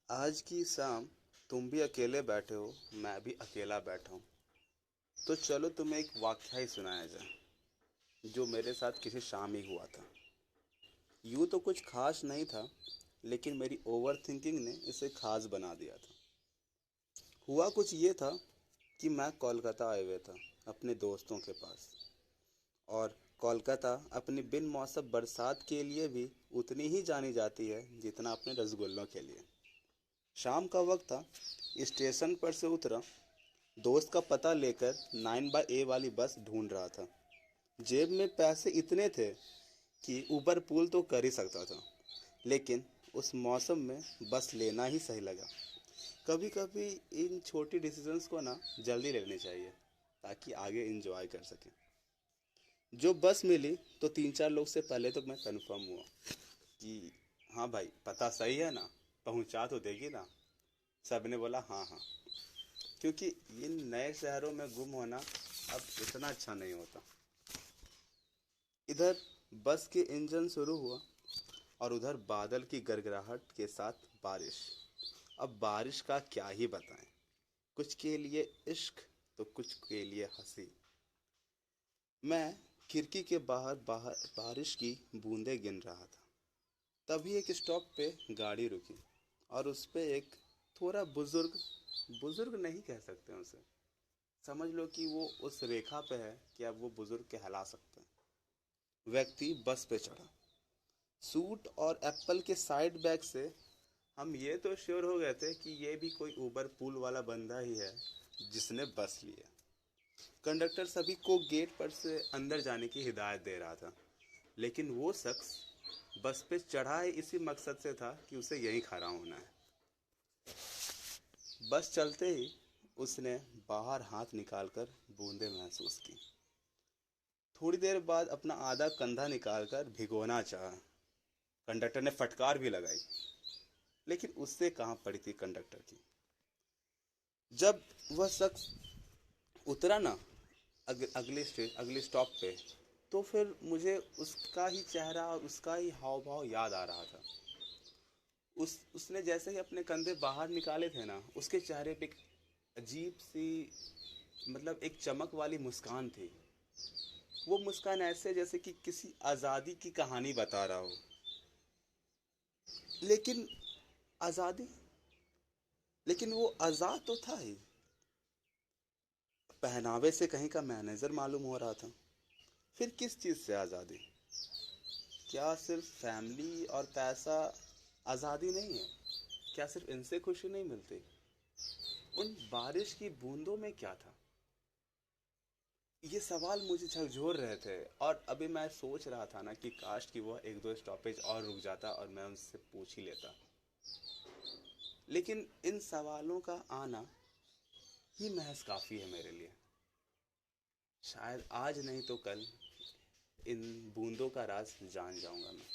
आज की शाम तुम भी अकेले बैठे हो, मैं भी अकेला बैठा हूँ। तो चलो तुम्हें एक वाकया ही सुनाया जाए जो मेरे साथ किसी शाम ही हुआ था। यूँ तो कुछ खास नहीं था, लेकिन मेरी ओवर थिंकिंग ने इसे खास बना दिया था। हुआ कुछ ये था कि मैं कोलकाता आए हुए था अपने दोस्तों के पास। और कोलकाता अपनी बिन मौसम बरसात के लिए भी उतनी ही जानी जाती है जितना अपने रसगुल्लों के लिए। शाम का वक्त था। स्टेशन पर से उतरा, दोस्त का पता लेकर 9/A वाली बस ढूंढ रहा था। जेब में पैसे इतने थे कि ऊबर पूल तो कर ही सकता था, लेकिन उस मौसम में बस लेना ही सही लगा। कभी कभी इन छोटी डिसीजंस को ना जल्दी लेने चाहिए ताकि आगे इंजॉय कर सकें। जो बस मिली तो 3-4 लोग से पहले तो मैं कंफर्म हुआ कि हाँ भाई, पता सही है ना, पहुंचा तो देगी ना। सबने बोला हाँ हाँ, क्योंकि इन नए शहरों में गुम होना अब इतना अच्छा नहीं होता। इधर बस के इंजन शुरू हुआ और उधर बादल की गड़गड़ाहट के साथ बारिश। अब बारिश का क्या ही बताएं, कुछ के लिए इश्क तो कुछ के लिए हंसी। मैं खिड़की के बाहर बाहर बारिश की बूंदें गिन रहा था। तभी एक स्टॉप पे गाड़ी रुकी और उस पे एक थोड़ा बुजुर्ग, बुजुर्ग नहीं कह सकते उसे, समझ लो कि वो उस रेखा पे है कि अब वो बुजुर्ग कहला सकते हैं। व्यक्ति बस पे चढ़ा। सूट और एप्पल के साइड बैग से हम ये तो श्योर हो गए थे कि ये भी कोई ऊबर पूल वाला बंदा ही है जिसने बस लिया। कंडक्टर सभी को गेट पर से अंदर जाने की हिदायत दे रहा था, लेकिन वो शख्स बस पे चढ़ा है इसी मकसद से था कि उसे यहीं खड़ा होना है। बस चलते ही उसने बाहर हाथ निकालकर बूंदे महसूस की। थोड़ी देर बाद अपना आधा कंधा निकालकर भिगोना चाहा। कंडक्टर ने फटकार भी लगाई, लेकिन उससे कहाँ पड़ी थी कंडक्टर की। जब वह शख्स उतरा ना अगले स्टॉप पे, तो फिर मुझे उसका ही चेहरा और उसका ही हाव भाव याद आ रहा था। उसने जैसे ही अपने कंधे बाहर निकाले थे ना, उसके चेहरे पे एक अजीब सी, मतलब एक चमक वाली मुस्कान थी। वो मुस्कान ऐसे जैसे कि किसी आज़ादी की कहानी बता रहा हो। लेकिन आज़ादी, लेकिन वो आज़ाद तो था ही। पहनावे से कहीं का मैनेजर मालूम हो रहा था। फिर किस चीज़ से आज़ादी? क्या सिर्फ फैमिली और पैसा आज़ादी नहीं है? क्या सिर्फ इनसे खुशी नहीं मिलती? उन बारिश की बूंदों में क्या था? ये सवाल मुझे झकझोर रहे थे। और अभी मैं सोच रहा था ना कि काश कि वह एक दो स्टॉपेज और रुक जाता और मैं उनसे पूछ ही लेता। लेकिन इन सवालों का आना ही महज काफ़ी है मेरे लिए। शायद आज नहीं तो कल इन बूंदों का राज जान जाऊंगा मैं।